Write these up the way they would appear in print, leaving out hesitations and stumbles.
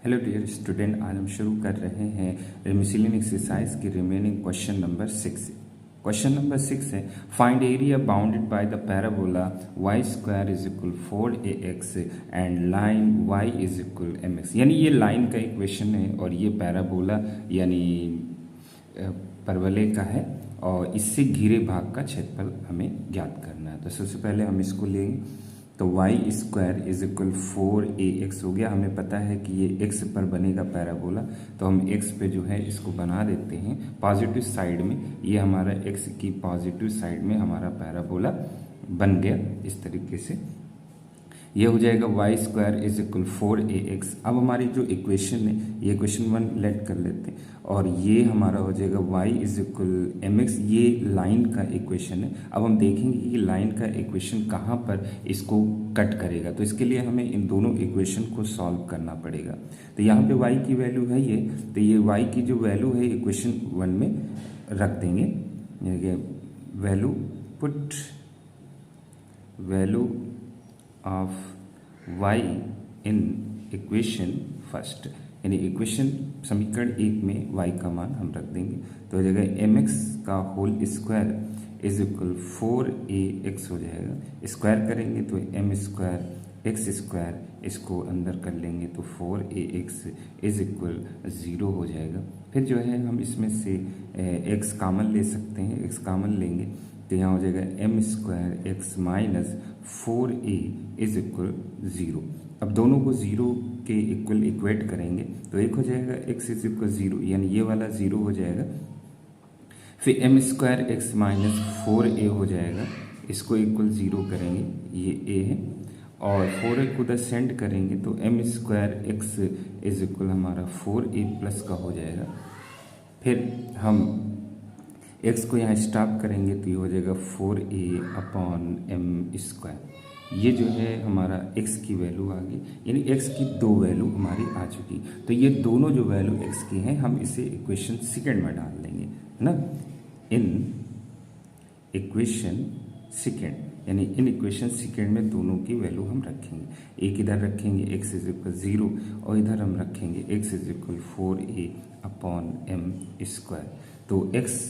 Hello dear student, आज हम शुरू कर रहे हैं रेमिसिलियन एक्सरसाइज की remaining question number 6। Question number 6 है find area bounded by the parabola y square is equal 4ax and line y is equal mx। यानी ये लाइन का इक्वेशन है और ये पैराबोला यानी परवलय का है और इससे घिरे भाग का क्षेत्रफल हमें ज्ञात करना है। तो सबसे पहले हम इसको लेंगे तो y square is equal 4ax हो गया। हमें पता है कि ये x पर बनेगा पैराबोला, तो हम x पे जो है इसको बना देते हैं पॉजिटिव साइड में। ये हमारा x की पॉजिटिव साइड में हमारा पैराबोला बन गया इस तरीके से। ये हो जाएगा y square is equal 4ax। अब हमारी जो इक्वेशन है ये इक्वेशन 1 लेट कर लेते हैं और ये हमारा हो जाएगा y इज इक्वल mx। ये लाइन का इक्वेशन है। अब हम देखेंगे कि लाइन का इक्वेशन कहाँ पर इसको कट करेगा, तो इसके लिए हमें इन दोनों इक्वेशन को सॉल्व करना पड़ेगा। तो यहाँ पे y की वैल्यू है ये, तो ये y की जो वैल्यू है इक्वेशन 1 में रख देंगे। Value put value of y in equation first, यानी इक्वेशन समीकरण 1 में y का मान हम रख देंगे। तो हो जाएगा mx का whole square is equal 4ax हो जाएगा। स्क्वायर करेंगे तो m स्क्वायर x स्क्वायर, इसको अंदर कर लेंगे तो 4ax इज इक्वल 0 हो जाएगा। फिर जो है हम इसमें से x कामन ले सकते हैं, x कामन लेंगे तो यहाँ हो जाएगा m square x minus 4a is equal 0। अब दोनों को 0 के इक्वल इक्वेट करेंगे तो एक हो जाएगा x इज इक्वल 0, यानी ये वाला 0 हो जाएगा। फिर m square x minus 4a हो जाएगा, इसको इक्वल 0 करेंगे, ये a है। और 4a को उधर सेंड करेंगे तो m square x is equal हमारा 4a प्लस का हो जाएगा। फिर हम x को यहाँ स्टॉप करेंगे तो ये हो जाएगा 4a अपॉन m स्क्वायर। ये जो है हमारा x की वैल्यू आ गई, यानी x की दो वैल्यू हमारी आ चुकी। तो ये दोनों जो वैल्यू x की हैं हम इसे इक्वेशन सेकंड में डाल देंगे, है ना। इन इक्वेशन सेकंड, यानी इन इक्वेशन सेकंड में दोनों की वैल्यू हम रखेंगे। एक इधर रखेंगे x इज इक्वल 0 और इधर हम रखेंगे x is equal 4a upon m square. तो x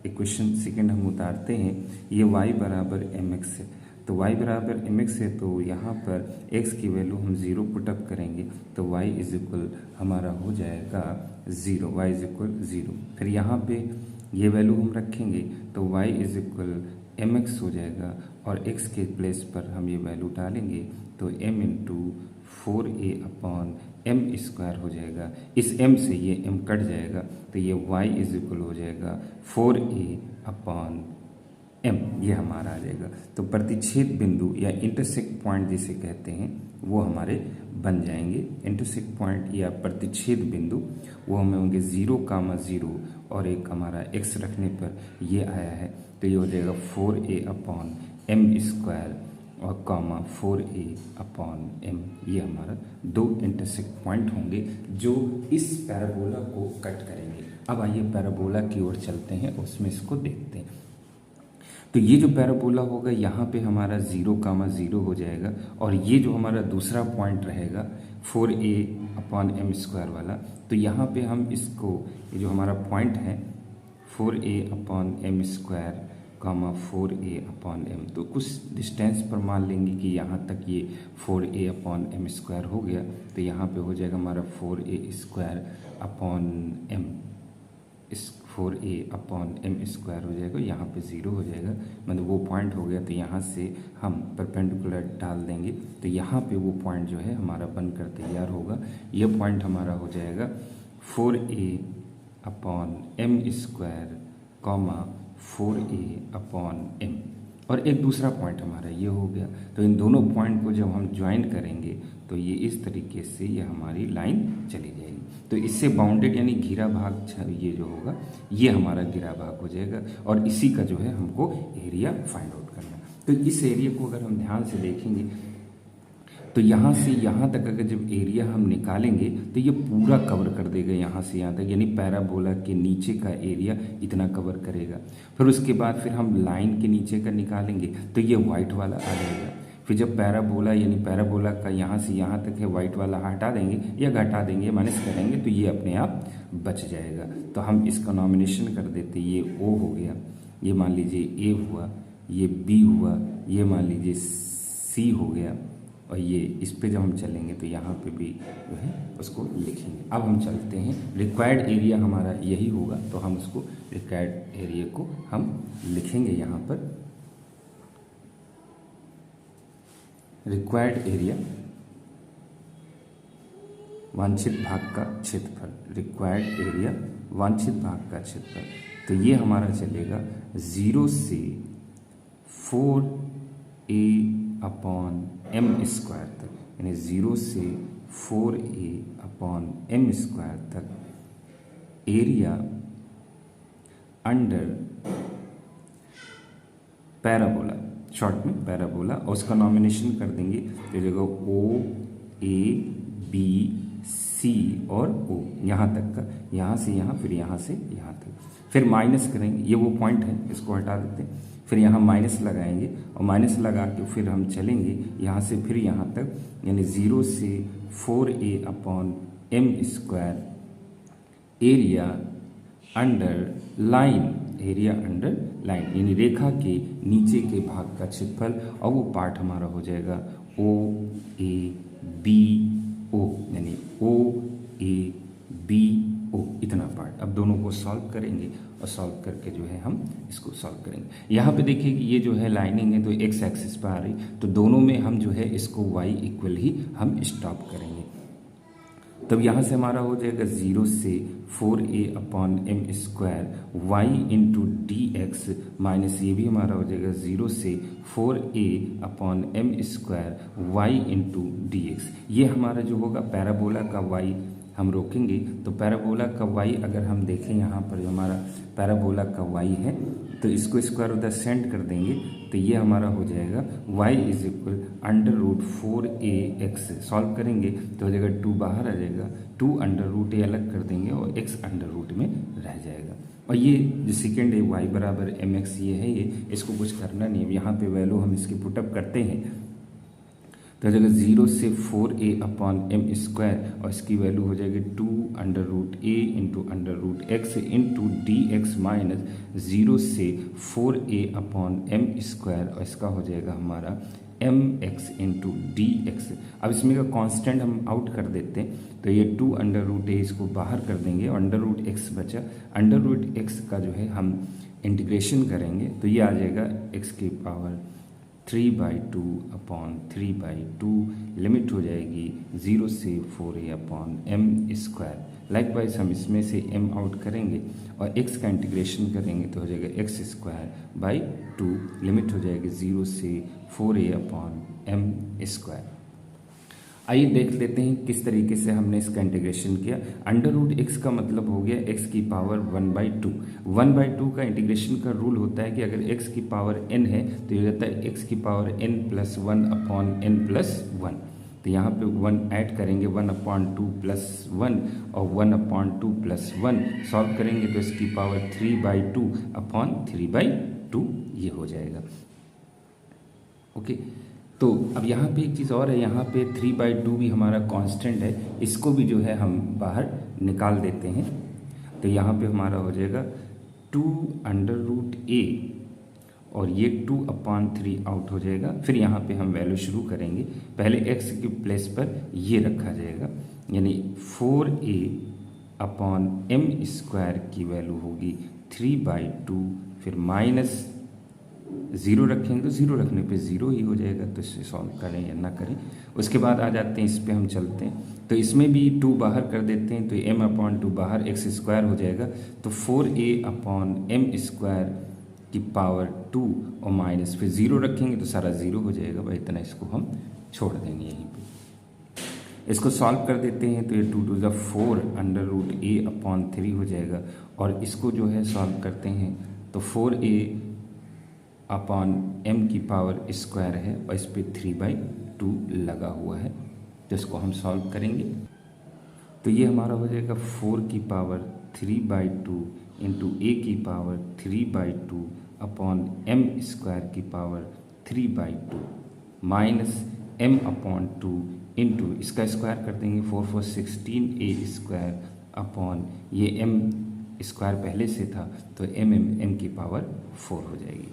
इक्वेशन सेकंड हम उतारते हैं, ये y बराबर mx है। तो y बराबर mx है तो यहाँ पर x की वैल्यू हम 0 पुटअप करेंगे तो y इज इक्वल हमारा हो जाएगा 0, y इज इक्वल 0। फिर यहाँ पे ये वैल्यू हम रखेंगे तो y इज इक्वल mx हो जाएगा और x के प्लेस पर हम ये वैल्यू डालेंगे तो m into 4a upon m square हो जाएगा। इस m से ये m कट जाएगा तो ये y इज इक्वल हो जाएगा 4a अपॉन m, ये हमारा आ जाएगा। तो प्रतिच्छेद बिंदु या इंटरसेक्ट पॉइंट जिसे कहते हैं वो हमारे बन जाएंगे। इंटरसेक्ट पॉइंट या प्रतिच्छेद बिंदु वो हमें होंगे 0, और एक हमारा x रखने पर ये आया है तो ये हो जाएगा 4a अपॉन m स्क्वायर और 4a अपॉन m। ये हमारा दो इंटरसेक्ट पॉइंट होंगे जो इस पैराबोला को कट करेंगे। अब आइए पैराबोला की ओर चलते हैं, उसमें इसको देखते हैं। तो ये जो पैराबोला होगा यहाँ पे हमारा 0, हो जाएगा और ये जो हमारा दूसरा पॉइंट रहेगा 4a अपॉन m स्क्वायर वाला, तो यहाँ पे हम इसको, ये जो हमारा पॉइंट है 4a upon m square 4a upon m, तो कुछ डिस्टेंस पर मान लेंगे कि यहाँ तक ये 4a अपॉन m स्क्वायर हो गया। तो यहाँ पे हो जाएगा हमारा 4a स्क्वायर अपॉन m, इस 4a अपॉन m स्क्वायर हो जाएगा, यहाँ पे 0 हो जाएगा, मतलब वो पॉइंट हो गया। तो यहाँ से हम परपेंडिकुलर डाल देंगे तो यहाँ पे वो पॉइंट जो है हमारा बनकर तैयार होगा। ये पॉइंट हमारा हो जाएगा 4a upon m square 4a upon m, और एक दूसरा पॉइंट हमारा ये हो गया। तो इन दोनों पॉइंट को जब हम ज्वाइन करेंगे तो ये इस तरीके से ये हमारी लाइन चली जाएगी। तो इससे बाउंडेड यानी घिरा भाग ये जो होगा ये हमारा घिरा भाग हो जाएगा और इसी का जो है हमको एरिया फाइंड आउट करना है। तो इस एरिया को अगर हम ध्यान से देखेंगे तो यहाँ से यहाँ तक अगर जब एरिया हम निकालेंगे तो ये पूरा कवर कर देगा यहाँ से यहाँ तक, यानी पैराबोला के नीचे का एरिया इतना कवर करेगा। फिर उसके बाद फिर हम लाइन के नीचे का निकालेंगे तो ये वाइट वाला आ जाएगा। फिर जब पैराबोला यानी पैराबोला का यहाँ से यहाँ तक है वाइट वाला हटा देंगे या घटा देंगे माइनस करेंगे तो ये अपने आप बच जाएगा। तो हम इसका नॉमिनेशन कर देते, ये ओ हो गया, ये मान लीजिए ए हुआ, ये बी हुआ, ये मान लीजिए सी हो गया, और ये इस पे जब हम चलेंगे तो यहाँ पे भी जो है उसको लिखेंगे। अब हम चलते हैं, रिक्वायर्ड एरिया हमारा यही होगा तो हम उसको रिक्वायर्ड एरिया को हम लिखेंगे यहाँ पर। रिक्वायर्ड एरिया वांछित भाग का क्षेत्रफल, रिक्वायर्ड एरिया वांछित भाग का क्षेत्रफल, तो ये हमारा चलेगा 0 से 4a/m² तक, यानी 0 से 4a/m² तक एरिया अंडर पैराबोला, शॉर्ट में पैराबोला, और उसका नॉमिनेशन कर देंगे तो जगह ओ ए बी सी और ओ यहाँ तक का, यहाँ से यहाँ फिर यहाँ से यहाँ तक, फिर माइनस करेंगे, ये वो पॉइंट है इसको हटा देते हैं, फिर यहाँ माइनस लगाएंगे और माइनस लगा के फिर हम चलेंगे यहाँ से फिर यहाँ तक, यानी 0 से 4a/m² area under line, area under line यानी रेखा के नीचे के भाग का क्षेत्रफल, और वो पार्ट हमारा हो जाएगा ओ ए बी ओ, यानी ओ ए बी ओ, इतना पार्ट। अब दोनों को सॉल्व करेंगे और सॉल्व करके जो है हम इसको सॉल्व करेंगे। यहाँ पे देखिए कि ये जो है लाइनिंग है तो एक्स एक्सिस पर आ रही, तो दोनों में हम जो है इसको वाई इक्वल ही हम स्टॉप करेंगे। तब यहाँ से हमारा हो जाएगा 0 से 4a/m² y into d x, minus ये भी हमारा हो जाएगा 0 से 4a/m² y into d x. ये हमारा जो होगा पैराबोला का वाई हम रोकेंगे, तो पैराबोला का वाई अगर हम देखें यहाँ पर जो हमारा पैराबोला का वाई है तो इसको स्क्वायर ऑफ द सेंट कर देंगे, तो ये हमारा हो जाएगा y is equal √4ax, solve करेंगे तो हो जाएगा 2 बाहर आ जाएगा, 2 √a अलग कर देंगे और x √, में रह जाएगा। और ये जो सेकेंड है y बराबर mx, ये है, ये इसको कुछ करना नहीं है, यहाँ पे वैल्यू हम इसकी पुटअप करते हैं तो हो जाएगा 0 से 4a/m² और इसकी वैल्यू हो जाएगी 2 √a into √x into d x minus 0 से 4a/m² और इसका हो जाएगा हमारा mx इंटू डी एक्स। अब इसमें का कांस्टेंट हम आउट कर देते हैं तो ये 2 √a इसको बाहर कर देंगे और √x बचा, √x का जो है हम इंटीग्रेशन करेंगे तो ये आ जाएगा x की पावर 3/2/3/2, लिमिट हो जाएगी 0 से 4a/m²। लाइकवाइज हम इसमें से m आउट करेंगे और x का इंटीग्रेशन करेंगे तो हो जाएगा x²/2, लिमिट हो जाएगी 0 से 4a/m²। आइए देख लेते हैं किस तरीके से हमने इसका इंटीग्रेशन किया। √x का मतलब हो गया x की पावर 1/2। 1/2 का इंटीग्रेशन का रूल होता है कि अगर x की पावर n है तो ये रहता है x की पावर n+1/n+1, तो यहाँ पे 1 ऐड करेंगे 1/2+1 और 1/2+1 सॉल्व करेंगे तो इसकी पावर 3/2/3/2 ये हो जाएगा। ओके, तो अब यहाँ पे एक चीज़ और है, यहाँ पे 3/2 भी हमारा कांस्टेंट है, इसको भी जो है हम बाहर निकाल देते हैं तो यहाँ पे हमारा हो जाएगा 2 √a और ये 2/3 आउट हो जाएगा। फिर यहाँ पे हम वैल्यू शुरू करेंगे, पहले x के प्लेस पर ये रखा जाएगा, यानी 4a/m² की वैल्यू होगी 3/2, फिर माइनस 0 रखेंगे तो 0 रखने पे 0 ही हो जाएगा, तो इसे सॉल्व करें या ना करें। उसके बाद आ जाते हैं इस पे हम चलते हैं तो इसमें भी 2 बाहर कर देते हैं तो m/2 बाहर x² हो जाएगा, तो 4a/m² की पावर 2 और माइनस फिर 0 रखेंगे तो सारा 0 हो जाएगा भाई, इतना इसको हम छोड़ देंगे यहीं पे। इसको सॉल्व कर देते हैं तो ये 2 × 4 √a/3 हो जाएगा और इसको जो है सॉल्व करते हैं तो 4a/m की पावर स्क्वायर है और इस पर 3/2 लगा हुआ है, तो इसको हम सॉल्व करेंगे तो ये हमारा हो जाएगा 4 की पावर 3/2 इंटू a की पावर 3/2/m² की power 3/2, minus m upon 2 into इसका स्क्वायर कर देंगे 4 4 16 a स्क्वायर अपॉन ये m स्क्वायर पहले से था तो m की पावर 4 हो जाएगी।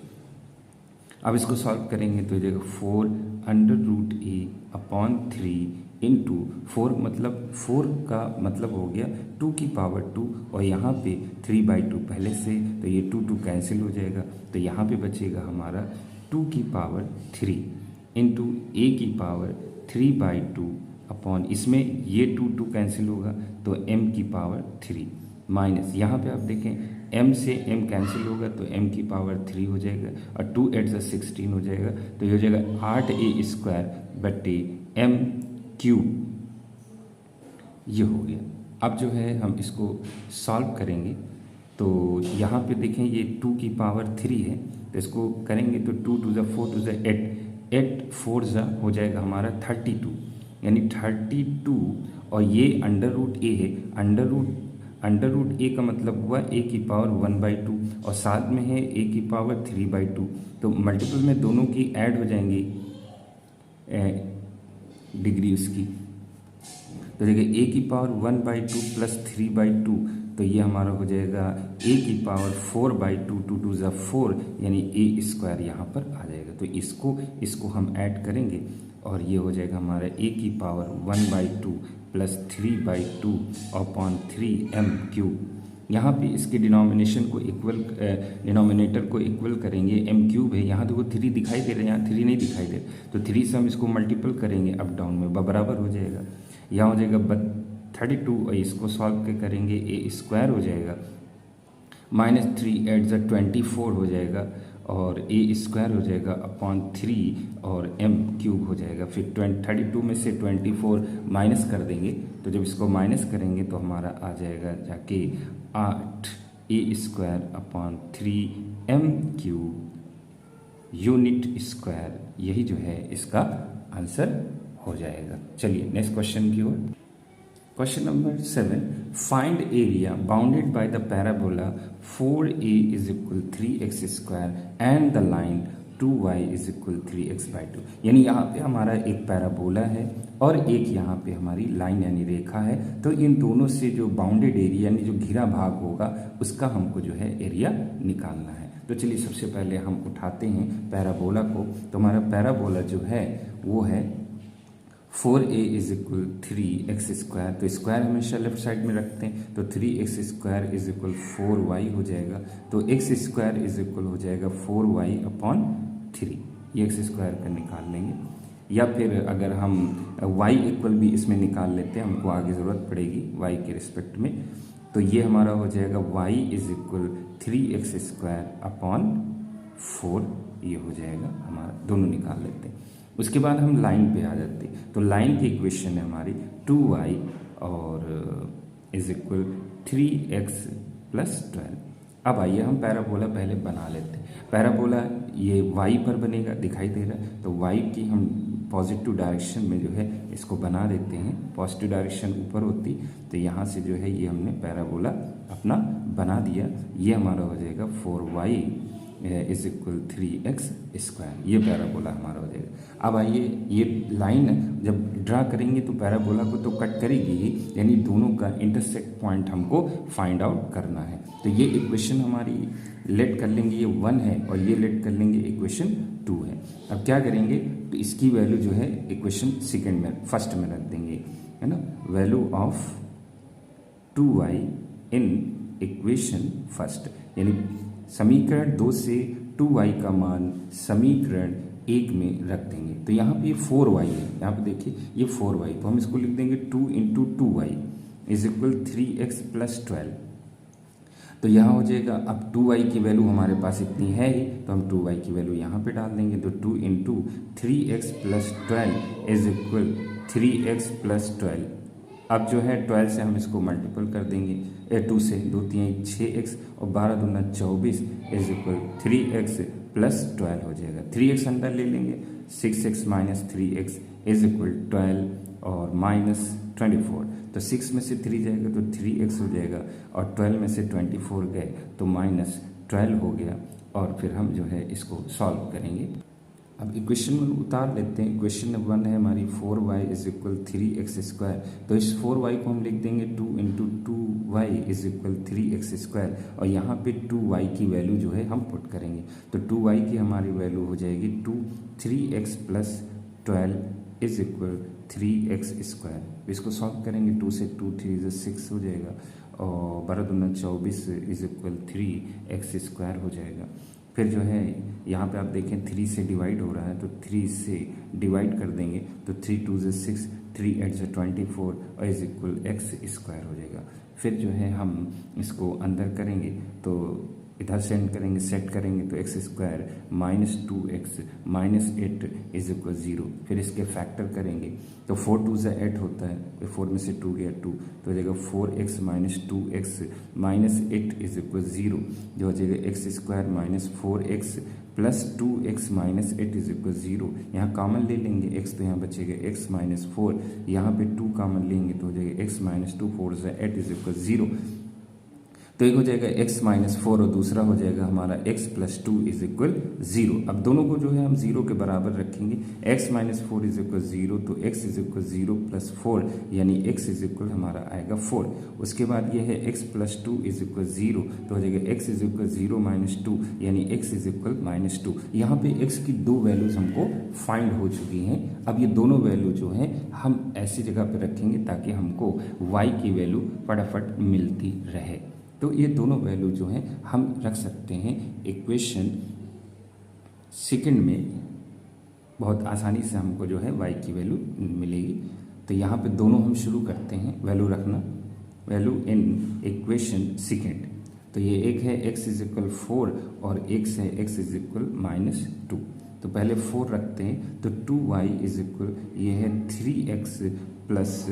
अब इसको सॉल्व करेंगे तो ये 4 अंडर रूट ए अपॉन 3 इंटू 4 मतलब 4 का मतलब हो गया 2 की पावर 2 और यहाँ पे 3/2 पहले से तो ये 2 2 कैंसिल हो जाएगा तो यहाँ पे बचेगा हमारा 2 की पावर 3 इंटू ए की पावर 3/2 अपॉन इसमें ये 2 2 कैंसिल होगा तो m की पावर 3 माइनस यहाँ पे आप देखें m से m कैंसिल होगा तो m की पावर 3 हो जाएगा और 2 8 + 16 हो जाएगा तो ये हो जाएगा 8a स्क्वायर बटे m क्यूब। ये हो गया। अब जो है हम इसको सॉल्व करेंगे तो यहाँ पे देखें ये 2 की पावर 3 है तो इसको करेंगे तो 2 2 4 2 8 8 4 हो जाएगा हमारा 32 यानी 32 और ये अंडर रूट ए है अंडर रूट ए का मतलब हुआ ए की पावर 1/2 और साथ में है ए की पावर 3/2 तो मल्टीपल में दोनों की ऐड हो जाएंगी डिग्री उसकी तो देखिए ए की पावर 1/2 प्लस 3/2 तो ये हमारा हो जाएगा ए की पावर 4/2 2 2 ज़ा 4 यानी ए स्क्वायर यहाँ पर आ जाएगा तो इसको हम ऐड करेंगे और ये हो जाएगा हमारा ए की power 1/2 plus 3/2 upon 3m cube. यहाँ पे इसके डिनोमिनेटर को इक्वल करेंगे m क्यूब है यहाँ देखो 3 दिखाई दे रहा है यहाँ 3 नहीं दिखाई दे तो 3 से हम इसको मल्टीपल करेंगे अप डाउन में बराबर हो जाएगा यहाँ हो जाएगा 32 और इसको सॉल्व के करेंगे ए स्क्वायर हो जाएगा माइनस 3 8 ज़ा 24 हो जाएगा और ए स्क्वायर हो जाएगा अपॉन 3 और m क्यूब हो जाएगा फिर 32 में से 24 माइनस कर देंगे तो जब इसको माइनस करेंगे तो हमारा आ जाएगा जाके 8 a square upon 3m cube unit square. यही जो है इसका आंसर हो जाएगा। चलिए नेक्स्ट क्वेश्चन की ओर। Question number 7. Find area bounded by the parabola 4a is equal 3x square and the line 2y is equal 3x/2। यानी यहाँ पे हमारा एक पैराबोला है और एक यहाँ पे हमारी लाइन यानी रेखा है तो इन दोनों से जो बाउंडेड एरिया यानी जो घिरा भाग होगा उसका हमको जो है एरिया निकालना है। तो चलिए सबसे पहले हम उठाते हैं पैराबोला को तो हमारा पैराबोला जो है वो है 4a is equal 3x square तो स्क्वायर हमेशा लेफ्ट साइड में रखते हैं तो 3x square is equal 4y हो जाएगा तो x स्क्वायर इज इक्वल हो जाएगा 4y अपॉन 3 ये x स्क्वायर का निकाल लेंगे या फिर अगर हम y इक्वल भी इसमें निकाल लेते हैं हमको आगे ज़रूरत पड़ेगी y के रिस्पेक्ट में तो ये हमारा हो जाएगा y is equal 3x square upon 4 ये हो जाएगा हमारा दोनों निकाल लेते हैं। उसके बाद हम लाइन पे आ जाते हैं तो लाइन की इक्वेशन है हमारी 2y और इज इक्वल 3x प्लस 12। अब आइए हम पैराबोला पहले बना लेते हैं। पैराबोला ये y पर बनेगा दिखाई दे रहा है तो y की हम पॉजिटिव डायरेक्शन में जो है इसको बना देते हैं। पॉजिटिव डायरेक्शन ऊपर होती तो यहाँ से जो है ये हमने पैराबोला अपना बना दिया। ये हमारा हो जाएगा 4y is equal 3x square ये पैराबोला हमारा हो जाएगा। अब आइए ये लाइन जब ड्रा करेंगे तो पैराबोला को तो कट करेगी ही यानी दोनों का इंटरसेक्ट पॉइंट हमको फाइंड आउट करना है। तो ये इक्वेशन हमारी लेट कर लेंगे ये 1 है और ये लेट कर लेंगे इक्वेशन 2 है। अब क्या करेंगे तो इसकी वैल्यू जो है इक्वेशन फर्स्ट में रख देंगे है ना value of 2y in equation first यानी समीकरण 2 से 2y का मान समीकरण 1 में रख देंगे। तो यहाँ पे 4y है यहाँ पे देखिए ये 4y तो हम इसको लिख देंगे 2 into 2y is equal 3x plus 12। तो यहाँ हो जाएगा अब 2y की वैल्यू हमारे पास इतनी है ही तो हम 2y की वैल्यू यहाँ पे डाल देंगे तो 2 into 3x plus 12 is equal 3x plus 12। अब जो है 12 से हम इसको मल्टीपल कर देंगे 2 से 2 3 6x और 12 दूना 24 इज इक्वल 3x प्लस 12 हो जाएगा। 3x अंदर ले लेंगे 6x minus 3x is equal 12 और माइनस 24 तो 6 में से 3 जाएगा तो 3x हो जाएगा और 12 में से 24 गए तो माइनस 12 हो गया और फिर हम जो है इसको सॉल्व करेंगे अब इक्वेशन में उतार लेते हैं। इक्वेशन नंबर 1 है हमारी 4y इज इक्वल 3x²। तो इस 4y को हम लिख देंगे 2 into 2y is equal 3x²। और यहाँ पे 2y की वैल्यू जो है हम पुट करेंगे। तो 2y की हमारी वैल्यू हो जाएगी 3x plus 12 is equal 3x²। इसको सॉल्व करेंगे, 2 से 2 3 6 हो जाएगा और 12 दूना 24 इज इक्वल 3x² हो जाएगा। फिर जो है यहाँ पे आप देखें 3 से डिवाइड हो रहा है, तो 3 से डिवाइड कर देंगे तो 3 2 से 6, 3 8 से 24 और इज इक्वल x² हो जाएगा। फिर जो है हम इसको अंदर करेंगे तो इधर सेंड करेंगे, सेट करेंगे तो x² minus 2x minus 8 is equal 0। फिर इसके फैक्टर करेंगे तो 4 2 से 8 होता है, 4 में से 2 गया 2, तो हो जाएगा 4x minus 2x minus 8 is equal 0, जो हो जाएगा x² minus 4x plus 2x minus 8 is equal 0। यहाँ कॉमन ले लेंगे x, तो यहाँ बचेगा x माइनस 4, यहाँ पे 2 कॉमन लेंगे तो हो जाएगा x माइनस 2, 4 से 8 इज इक्वल 0। तो एक हो जाएगा x माइनस 4 और दूसरा हो जाएगा हमारा x प्लस 2 इज इक्वल 0। अब दोनों को जो है हम 0 के बराबर रखेंगे। x माइनस 4 इज इक्वल 0, तो x इज इक्वल 0 प्लस 4 यानी x इज इक्वल हमारा आएगा 4। उसके बाद ये है x प्लस 2 इज इक्वल 0, तो हो जाएगा x इज इक्वल 0 माइनस 2 यानी x इज इक्वल माइनस 2। यहाँ पे x की दो वैल्यूज हमको फाइंड हो चुकी हैं। अब ये दोनों वैल्यू जो है हम ऐसी जगह पे रखेंगे ताकि हमको y की वैल्यू फटाफट मिलती रहे। तो ये दोनों वैल्यू जो है हम रख सकते हैं इक्वेशन सेकंड में, बहुत आसानी से हमको जो है y की वैल्यू मिलेगी। तो यहाँ पे दोनों हम शुरू करते हैं वैल्यू रखना, वैल्यू इन इक्वेशन सेकंड। तो ये एक है x इज इक्वल 4 और एक है x इज इक्वल माइनस 2। तो पहले 4 रखते हैं, तो 2y इज इक्वल ये है 3x प्लस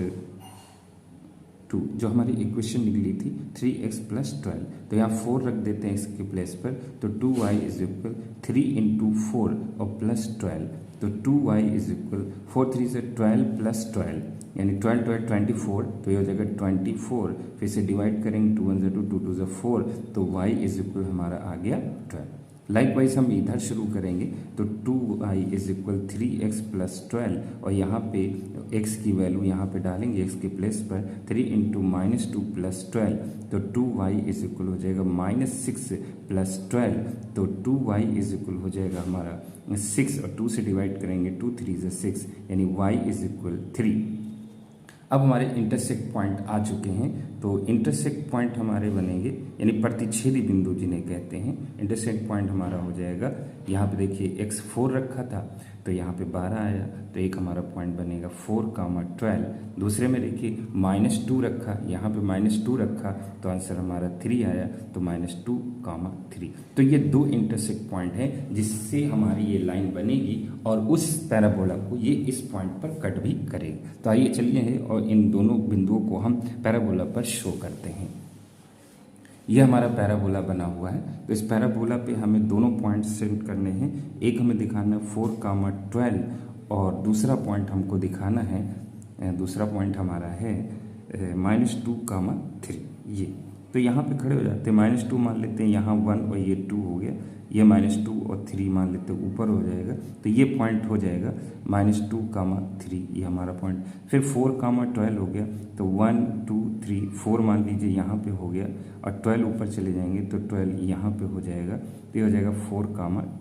2, जो हमारी इक्वेशन निकली थी 3x प्लस 12। तो यहाँ 4 रख देते हैं इसके प्लेस पर, तो 2y इज इक्वल 3 इंटू 4 और प्लस 12। तो 2y इज इक्वल 4 3 से 12 प्लस 12 यानी 12 12 24, तो ये हो जाएगा 24। फिर से डिवाइड करेंगे, 2 1 2 2 2 से 4, तो y इज इक्वल हमारा आ गया 12। लाइकवाइज हम इधर शुरू करेंगे, तो 2y is equal 3x plus 12 और यहाँ पे x की वैल्यू यहाँ पे डालेंगे x के प्लेस पर 3 इंटू माइनस 2 प्लस 12, तो 2y इज इक्वल हो जाएगा माइनस 6 प्लस 12, तो 2y इज इक्वल हो जाएगा हमारा 6 और 2 से डिवाइड करेंगे 2 3 से 6 यानी y इज इक्वल 3। अब हमारे इंटरसेक्ट पॉइंट आ चुके हैं, तो इंटरसेक्ट पॉइंट हमारे बनेंगे यानी प्रतिच्छेदी बिंदु जिन्हें कहते हैं। इंटरसेक्ट पॉइंट हमारा हो जाएगा, यहाँ पे देखिए x 4 रखा था तो यहाँ पे 12 आया, तो एक हमारा पॉइंट बनेगा 4, 12। दूसरे में देखिए माइनस 2 रखा, यहाँ पे माइनस 2 रखा तो आंसर हमारा 3 आया, तो माइनस 2, 3। तो ये दो इंटरसेक्ट पॉइंट है जिससे हमारी ये लाइन बनेगी और उस पैराबोला को ये इस पॉइंट पर कट भी करेगी। तो आइए चलिए और इन दोनों बिंदुओं को हम पैराबोला पर शो करते हैं। यह हमारा पैराबोला बना हुआ है, तो इस पैराबोला पे हमें दोनों पॉइंट सेट करने हैं। एक हमें दिखाना है 4, 12 और दूसरा पॉइंट हमको दिखाना है, दूसरा पॉइंट हमारा है -2, 3। ये तो यहाँ पे खड़े हो जाते हैं, -2 मान लेते हैं, यहाँ 1 और ये 2 हो गया, ये -2 और 3 मान लेते हैं, ऊपर हो जाएगा, तो ये पॉइंट हो जाएगा -2, 3, ये हमारा पॉइंट। फिर 4, 12 हो गया, तो 1 2 3 4 मान लीजिए यहाँ पे हो गया और 12 ऊपर चले जाएंगे तो 12 यहाँ पे हो जाएगा, तो ये हो जाएगा 4,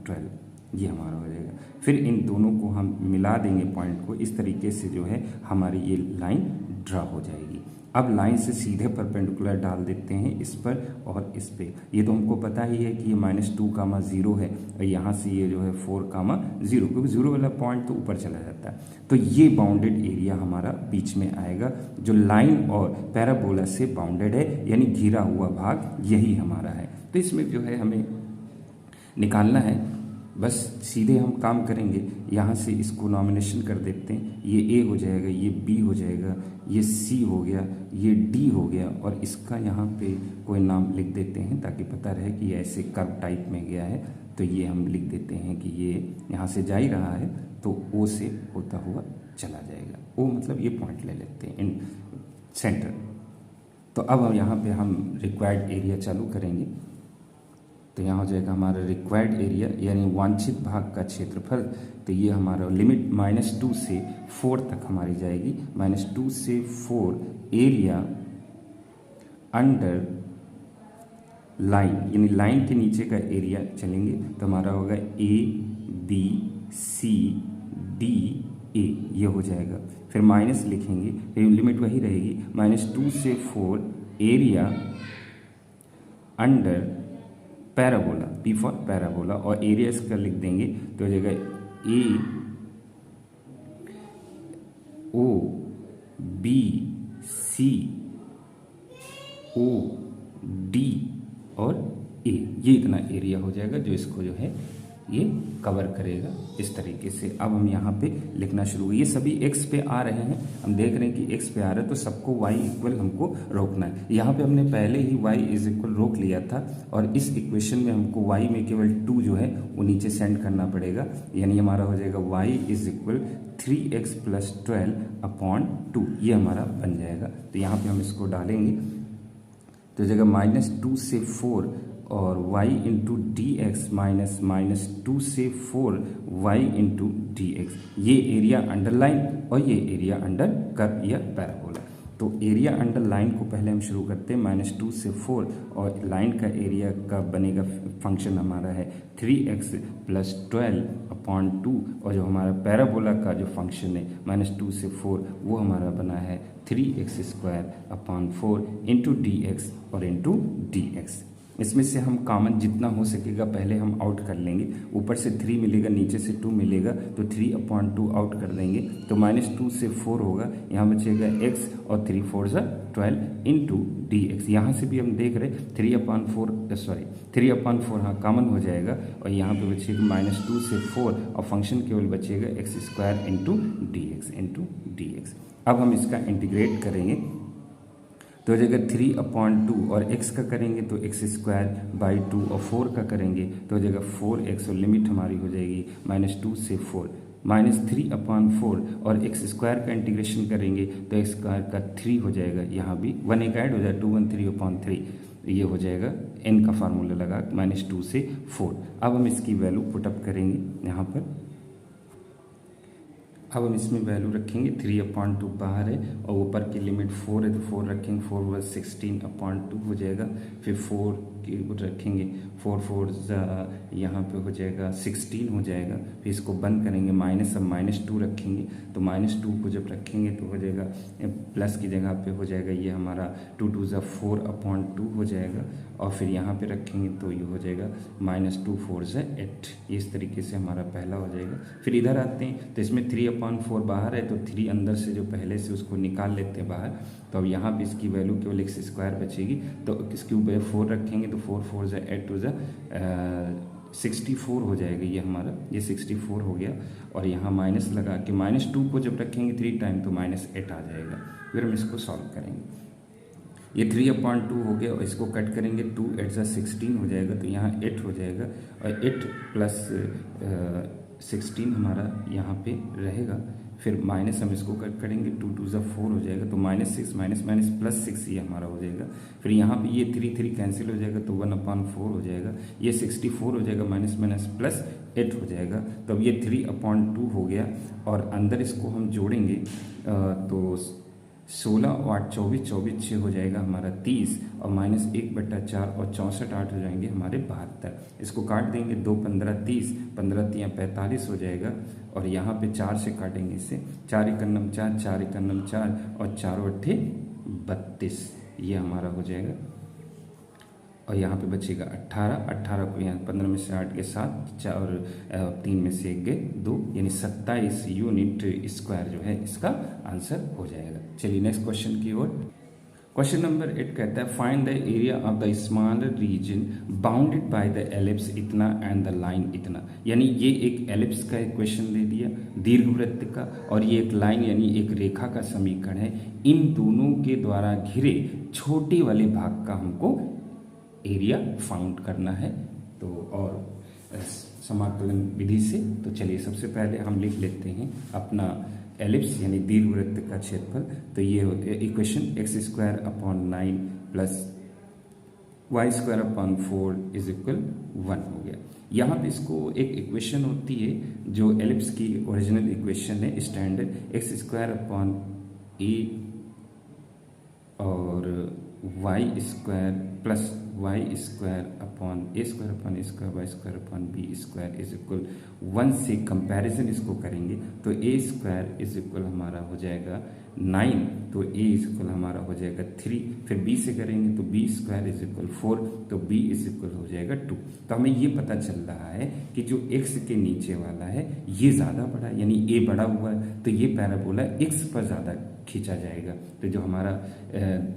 12, ये हमारा हो जाएगा। फिर इन दोनों को हम मिला देंगे पॉइंट को, इस तरीके से जो है हमारी ये लाइन ड्रा हो जाएगी। अब लाइन से सीधे परपेंडिकुलर डाल देते हैं इस पर और इस पे। ये तो हमको पता ही है कि ये -2, 0 है और यहाँ से ये जो है 4, 0, क्योंकि 0 वाला पॉइंट तो ऊपर चला जाता है। तो ये बाउंडेड एरिया हमारा बीच में आएगा जो लाइन और पैराबोला से बाउंडेड है, यानी घिरा हुआ भाग यही हमारा है। तो इसमें जो है हमें निकालना है, बस सीधे हम काम करेंगे। यहाँ से इसको नॉमिनेशन कर देते हैं, ये A हो जाएगा, ये B हो जाएगा, ये C हो गया, ये D हो गया और इसका यहाँ पे कोई नाम लिख देते हैं ताकि पता रहे कि ये ऐसे कर्व टाइप में गया है। तो ये हम लिख देते हैं कि ये यहाँ से जा ही रहा है तो O से होता हुआ चला जाएगा। O मतलब ये पॉइंट ले लेते हैं इन सेंटर। तो अब हम यहाँ पे हम रिक्वायर्ड एरिया चालू करेंगे। तो यहाँ हो जाएगा हमारा रिक्वायर्ड एरिया यानी वांछित भाग का क्षेत्रफल। तो ये हमारा लिमिट -2 से 4 तक हमारी जाएगी, -2 से 4 एरिया अंडर लाइन, यानी लाइन के नीचे का एरिया चलेंगे तो हमारा होगा ABCDA, ये हो जाएगा। फिर माइनस लिखेंगे, फिर लिमिट वही रहेगी, -2 से 4 area under parabola, P for parabola, और एरिया इसका लिख देंगे तो हो जाएगा AOBCOD और A, ये इतना एरिया हो जाएगा जो इसको जो है ये कवर करेगा इस तरीके से। अब हम यहाँ पे लिखना शुरू, ये सभी x पे आ रहे हैं, हम देख रहे हैं कि x पे आ रहा है तो सबको y इक्वल हमको रोकना है। यहाँ पे हमने पहले ही y इज इक्वल रोक लिया था और इस इक्वेशन में हमको y में केवल 2 जो है वो नीचे सेंड करना पड़ेगा, यानी हमारा हो जाएगा y इज इक्वल 3x + 12/2, ये हमारा बन जाएगा। तो यहाँ पे हम इसको डालेंगे तो जगह -2 से 4 और y इंटू डी एक्स -2 से 4 y इंटू डी एक्स, ये एरिया अंडर लाइन और ये एरिया अंडर कर्व या पैराबोला। तो एरिया अंडर लाइन को पहले हम शुरू करते हैं, -2 से 4 और लाइन का एरिया का बनेगा फंक्शन हमारा है 3x + 12/2 और जो हमारा पैराबोला का जो फंक्शन है -2 से 4 वो हमारा बना है 3x² इंटू डी एक्स और इंटू डी एक्स। इसमें से हम कॉमन जितना हो सकेगा पहले हम आउट कर लेंगे, ऊपर से 3 मिलेगा नीचे से 2 मिलेगा तो 3/2 आउट कर देंगे तो -2 से 4 होगा, यहाँ बचेगा x और 3 4 12 इंटू डी एक्स। यहाँ से भी हम देख रहे 3/4 हाँ कॉमन हो जाएगा और यहाँ पे बचेगा -2 से 4 और फंक्शन केवल बचेगा x² इंटू डी एक्स। अब हम इसका इंटीग्रेट करेंगे तो हो जाएगा 3/2 और x का करेंगे तो x²/2 और 4 का करेंगे तो हो जाएगा 4x और लिमिट हमारी हो जाएगी -2 से 4 -3/4 और x² का इंटीग्रेशन करेंगे तो x² का 3 हो जाएगा, यहाँ भी 1 एक ऐड हो जाएगा 213/3, ये हो जाएगा n का फार्मूला लगा -2 से 4। अब हम इसकी वैल्यू पुटअप करेंगे यहाँ पर, अब हम इसमें वैल्यू रखेंगे 3/2 बाहर है और ऊपर की लिमिट 4 है तो 4 रखेंगे, 4 + 16/2 हो जाएगा। फिर 4 की रखेंगे 4 4 यहाँ पे हो जाएगा 16 हो जाएगा। फिर इसको बंद करेंगे, माइनस अब -2 रखेंगे तो -2 को जब रखेंगे तो हो जाएगा प्लस की जगह पे हो जाएगा ये हमारा 2 2 4/2 हो जाएगा और फिर यहाँ पे रखेंगे तो ये हो जाएगा -2 4 8, इस तरीके से हमारा पहला हो जाएगा। फिर इधर आते हैं तो इसमें 3/4 बाहर है तो 3 अंदर से जो पहले से उसको निकाल लेते हैं बाहर, तो अब यहाँ पे इसकी वैल्यू केवल x² बचेगी तो इसके ऊपर 4 रखेंगे तो 4 4 8 2 64 हो जाएगा, ये हमारा ये 64 हो गया और यहाँ माइनस लगा के -2 को जब रखेंगे 3 टाइम तो -8 आ जाएगा। फिर हम इसको सॉल्व करेंगे, ये 3/2 हो गया और इसको कट करेंगे 2 8 16 हो जाएगा तो यहाँ 8 हो जाएगा और 8 + 16 हमारा यहाँ पे रहेगा। फिर माइनस हम इसको कट करेंगे 2 2 4 हो जाएगा तो -6 +6 ये हमारा हो जाएगा। फिर यहाँ पे ये 3 3 कैंसिल हो जाएगा तो 1/4 हो जाएगा, ये 64 हो जाएगा -+8 हो जाएगा। तो अब ये 3/2 हो गया और अंदर इसको हम जोड़ेंगे तो 16 और 8 24 24 6 हो जाएगा हमारा 30 और -1/4 और 64 8 हो जाएंगे हमारे 72। इसको काट देंगे 2 15 30 15 3 45 हो जाएगा और यहाँ पे 4 से काटेंगे इससे 4 × 4 4 × 4 और 4 8 32, ये हमारा हो जाएगा और यहाँ पे बचेगा 18 को यहाँ 15 में से 8 के 7 और 3 में से 1 गए 2, यानी 27 यूनिट स्क्वायर जो है इसका आंसर हो जाएगा। चलिए नेक्स्ट क्वेश्चन की ओर। क्वेश्चन नंबर 8 कहता है find the area of the smaller reason bounded by the ellipse इतना एंड द लाइन इतना, यानी ये एक एलिप्स का इक्वेशन दे दिया दीर्घवृत्त का और ये एक लाइन यानी एक रेखा का समीकरण है, इन दोनों के द्वारा घिरे छोटे वाले भाग का हमको एरिया फाउंड करना है। तो और समाकलन विधि से, तो चलिए सबसे पहले हम लिख लेते हैं अपना एलिप्स यानी दीर्घवृत्त का क्षेत्रफल। तो ये equation x² / 9 + y square upon 4 is equal 1 हो गया। यहाँ पे इसको एक इक्वेशन होती है जो एलिप्स की ओरिजिनल इक्वेशन है standard, x square upon a और y square plus y square upon a square upon a square y square upon b square is equal 1 से कंपैरिजन इसको करेंगे तो ए स्क्वायर इज इक्वल हमारा हो जाएगा 9, तो ए इज इक्वल हमारा हो जाएगा 3, फिर बी से करेंगे तो बी स्क्वायर इज इक्वल 4, तो बी इज इक्वल हो जाएगा 2। तो हमें ये पता चल रहा है कि जो एक्स के नीचे वाला है ये ज़्यादा बड़ा है, यानी ए बड़ा हुआ है, तो ये पैराबोला एक्स पर ज़्यादा खींचा जाएगा। तो जो हमारा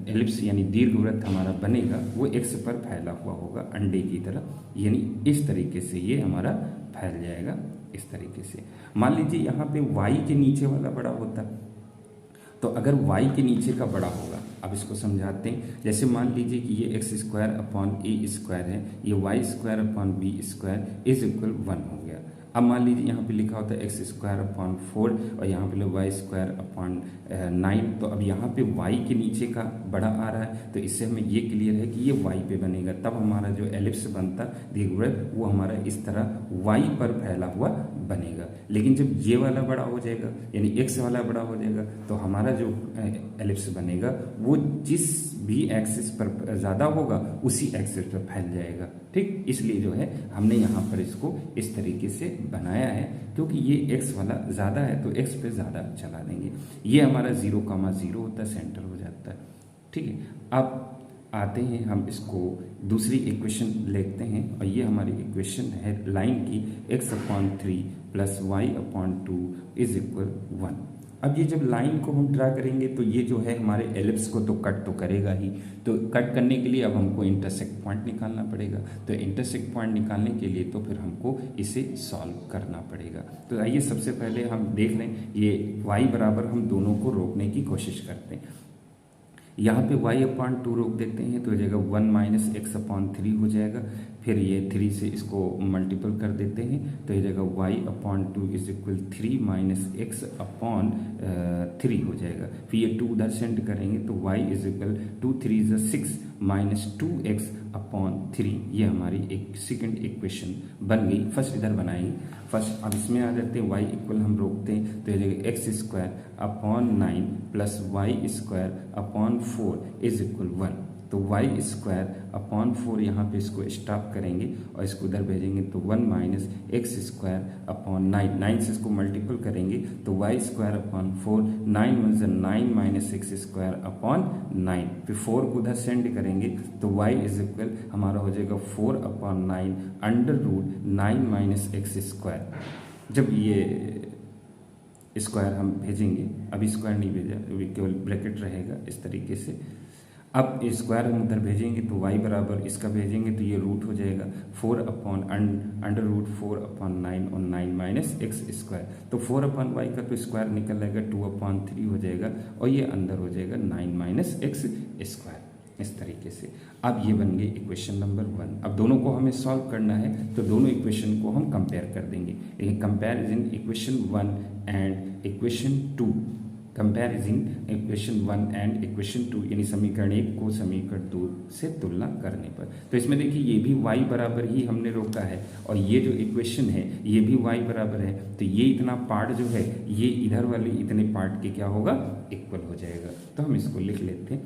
एलिप्स यानी दीर्घवृत्त हमारा बनेगा वो एक्स पर फैला हुआ होगा अंडे की तरह, यानी इस तरीके से ये हमारा फैल जाएगा इस तरीके से। मान लीजिए यहाँ पे वाई के नीचे वाला बड़ा होता, तो अगर y के नीचे का बड़ा होगा, अब इसको समझाते हैं। जैसे मान लीजिए कि ये x square upon a square है, ये y square upon b square is equal 1 हो गया। अब मान लीजिए यहाँ पे लिखा होता है एक्स स्क्वायर अपॉन 4 और यहाँ पे वाई स्क्वायर अपॉन 9, तो अब यहाँ पे y के नीचे का बड़ा आ रहा है, तो इससे हमें ये क्लियर है कि ये y पे बनेगा, तब हमारा जो एलिप्स बनता दीर्घवृत्त वो हमारा इस तरह y पर फैला हुआ बनेगा। लेकिन जब ये वाला बड़ा हो जाएगा यानी x वाला बड़ा हो जाएगा तो हमारा जो एलिप्स बनेगा वो जिस भी एक्सिस पर ज़्यादा होगा उसी एक्सिस पर फैल जाएगा। ठीक, इसलिए जो है हमने यहाँ पर इसको इस तरीके से बनाया है, क्योंकि ये x वाला ज़्यादा है तो x पे ज़्यादा चला देंगे। ये हमारा 0,0 होता है, सेंटर हो जाता है। ठीक है, अब आते हैं हम इसको दूसरी इक्वेशन लेते हैं और ये हमारी इक्वेशन है लाइन की x/3 plus y/2 is equal 1। अब ये जब लाइन को हम ड्रा करेंगे तो ये जो है हमारे एलिप्स को तो कट तो करेगा ही, तो कट करने के लिए अब हमको इंटरसेक्ट पॉइंट निकालना पड़ेगा। तो इंटरसेक्ट पॉइंट निकालने के लिए तो फिर हमको इसे सॉल्व करना पड़ेगा। तो आइए सबसे पहले हम देख लें, ये y बराबर हम दोनों को रोकने की कोशिश करते हैं। यहाँ पे y/2 रोक देते हैं तो हो जाएगा 1 - x/3 हो जाएगा। फिर ये 3 से इसको मल्टीपल कर देते हैं तो ये जाएगा y/2 इज इक्वल 3 - x/3 हो जाएगा। फिर ये 2 उधर सेंड करेंगे तो y इज इक्वल 2 3 = 6 - 2x/3, ये हमारी एक सेकंड इक्वेशन बन गई। फर्स्ट इधर बनाएंगे, फर्स्ट अब इसमें आ जाते हैं y इक्वल हम रोकते हैं तो ये जाएगा x²/9 plus y²/4 is equal 1। तो y²/4 यहाँ पे इसको स्टॉप करेंगे और इसको उधर भेजेंगे तो 1 - x²/9, 9 से इसको मल्टीपल करेंगे तो y²/4, 9 × 9 - x²/9, फिर 4 को उधर सेंड करेंगे तो y इज इक्वल हमारा हो जाएगा 4/9 √9 - x²। जब ये स्क्वायर हम भेजेंगे, अभी स्क्वायर नहीं भेजा, अभी केवल ब्रैकेट रहेगा इस तरीके से। अब स्क्वायर हम उधर भेजेंगे तो y बराबर इसका भेजेंगे तो ये रूट हो जाएगा 4/√4/9 और 9 - x²। तो 4/y का तो स्क्वायर निकल जाएगा 2/3 हो जाएगा और ये अंदर हो जाएगा 9 - x²। इस तरीके से अब ये बन गई इक्वेशन नंबर 1। अब दोनों को हमें सॉल्व करना है तो दोनों इक्वेशन को हम कंपेयर कर देंगे। Comparison equation 1 and equation 2, कंपेरिजिंग equation 1 and equation 2 यानी समीकरण 1 को समीकरण 2 से तुलना करने पर। तो इसमें देखिए ये भी y बराबर ही हमने रोका है और ये जो इक्वेशन है ये भी y बराबर है, तो ये इतना पार्ट जो है ये इधर वाले इतने पार्ट के क्या होगा, इक्वल हो जाएगा। तो हम इसको लिख लेते हैं।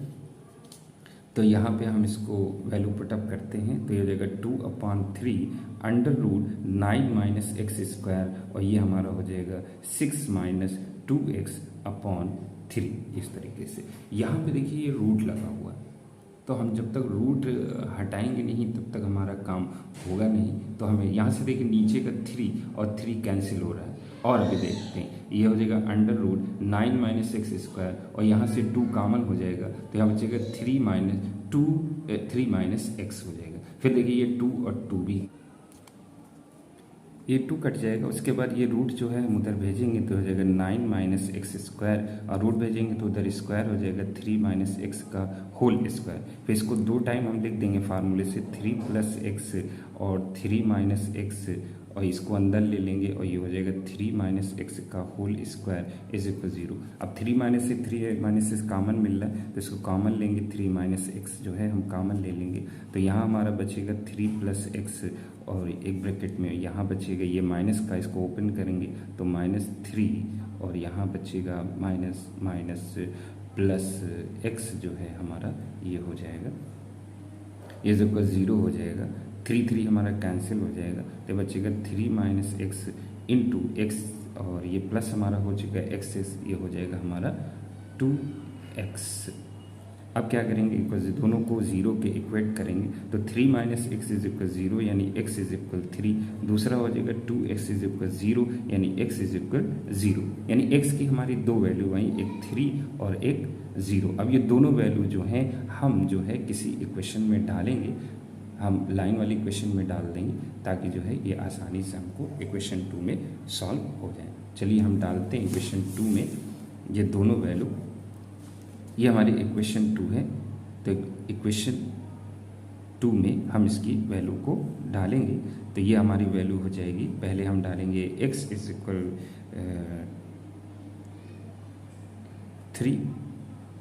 तो यहाँ पे हम इसको वैल्यू पुटअप करते हैं तो ये हो जाएगा 2/3 √9 - x², और ये हमारा हो जाएगा 6 - 2x/3 इस तरीके से। यहाँ पे देखिए ये रूट लगा हुआ है, तो हम जब तक रूट हटाएंगे नहीं तब तक हमारा काम होगा नहीं। तो हमें यहाँ से देखिए नीचे का 3 और 3 कैंसिल हो रहा है, और अभी देखते हैं ये हो जाएगा √9 - x² और यहाँ से 2 कॉमन हो जाएगा तो यहाँ बचेगा 3 - x हो जाएगा। फिर देखिए ये 2 और 2 भी, ये 2 कट जाएगा। उसके बाद ये रूट जो है हम उधर भेजेंगे तो हो जाएगा 9 - x², और रूट भेजेंगे तो उधर स्क्वायर हो जाएगा 3 - x का होल स्क्वायर। फिर इसको 2 टाइम हम लिख देंगे फार्मूले से 3 + x और 3 - x और इसको अंदर ले लेंगे और ये हो जाएगा 3 माइनस एक्स का होल स्क्वायर इज इक्वल 0। अब 3 माइनस से 3 माइनस से कॉमन मिल रहा है तो इसको कॉमन लेंगे, 3 माइनस एक्स जो है हम कॉमन ले लेंगे। तो यहाँ हमारा बचेगा 3 प्लस एक्स और एक ब्रैकेट में यहाँ बचेगा ये माइनस का, इसको ओपन करेंगे तो -3 और यहाँ बचेगा माइनस माइनस प्लस एक्स जो है हमारा ये हो जाएगा, ये जब 0 हो जाएगा, 3 हमारा कैंसिल हो जाएगा तो बचेगा 3 माइनस एक्स इंटू एक्स और ये प्लस हमारा हो चुका है एक्स, ये हो जाएगा हमारा 2x। अब क्या करेंगे, इक्वल दोनों को 0 के इक्वेट करेंगे तो 3 माइनस एक्स इज इक्वल 0 यानी x इज इक्वल 3, दूसरा हो जाएगा 2x इज इक्वल 0 यानी x इज इक्वल 0, यानी x की हमारी दो वैल्यू आई, एक 3 और एक 0। अब ये दोनों वैल्यू जो हैं हम जो है किसी इक्वेशन में डालेंगे, हम लाइन वाली इक्वेशन में डाल देंगे ताकि जो है ये आसानी से हमको इक्वेशन 2 में सॉल्व हो जाए। चलिए हम डालते हैं इक्वेशन 2 में ये दोनों वैल्यू। ये हमारी इक्वेशन 2 है तो इक्वेशन 2 में हम इसकी वैल्यू को डालेंगे तो ये हमारी वैल्यू हो जाएगी, पहले हम डालेंगे x इज इक्वल 3,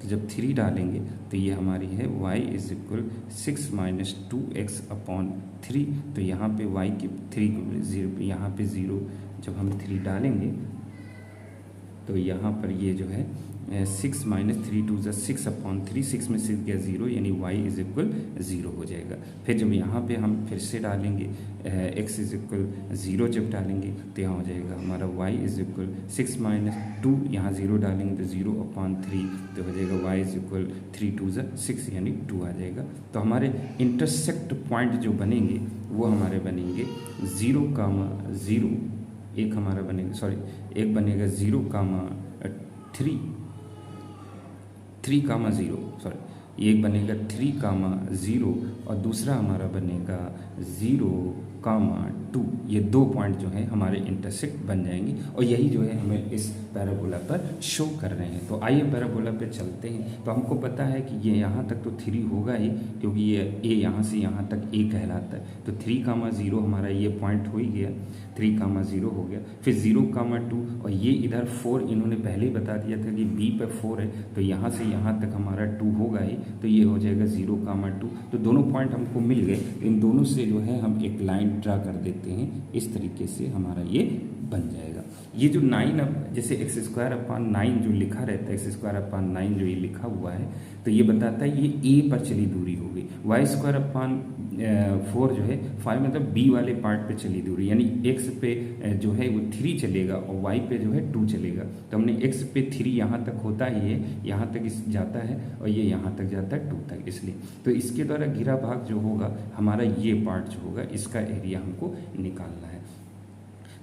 तो जब 3 डालेंगे तो ये हमारी है y is equal 6 minus 2x upon 3, तो यहाँ पे y की 3 को 0, यहाँ पे 0 जब हम 3 डालेंगे तो यहाँ पर ये जो है 6 माइनस 3 टू ज़ा 6 अपॉन 3, 6 में से गया 0 यानी y इज इक्वल 0 हो जाएगा। फिर जब यहाँ पे हम फिर से डालेंगे x इज इक्वल 0 जब डालेंगे तो यहाँ हो जाएगा हमारा y इज इक्वल 6 माइनस 2, यहाँ 0 डालेंगे तो 0 अपॉन 3 तो हो जाएगा y इज इक्वल 3 टू ज़ा 6 यानी 2 आ जाएगा। तो हमारे इंटरसेक्ट पॉइंट जो बनेंगे वो हमारे बनेंगे 0,0, एक हमारा बनेगा, सॉरी एक बनेगा 3,0, सॉरी एक बनेगा 3,0 और दूसरा हमारा बनेगा 0,2। ये दो पॉइंट जो है हमारे इंटरसेक्ट बन जाएंगे और यही जो है हमें इस पैराबोला पर शो कर रहे हैं। तो आइए पैराबोला पे चलते हैं। तो हमको पता है कि ये यहाँ तक तो 3 होगा ही क्योंकि ये a यहाँ से यहाँ तक a कहलाता है। तो 3,0 हमारा ये पॉइंट हो ही गया, 3,0 हो गया। फिर 0,2 और ये इधर 4 इन्होंने पहले ही बता दिया था कि b पे 4 है तो यहाँ से यहाँ तक हमारा 2 होगा ही, तो ये हो जाएगा 0,2। तो दोनों पॉइंट हमको मिल गए, इन दोनों से जो है हम एक लाइन ड्रा कर देते हैं, इस तरीके से हमारा ये बन जाएगा। ये जो 9 अब जैसे x²/9 जो लिखा रहता है, x²/9 जो ये लिखा हुआ है तो ये बताता है ये a पर चली दूरी होगी, y²/4 जो है 5 मतलब b वाले पार्ट पे चली दूरी, यानी x पे जो है वो 3 चलेगा और y पे जो है 2 चलेगा। तो हमने x पे 3 यहाँ तक होता ही है, यहाँ तक जाता है और ये यहाँ तक जाता है 2 तक, इसलिए तो इसके द्वारा घिरा भाग जो होगा हमारा ये पार्ट जो होगा इसका एरिया हमको निकालना है।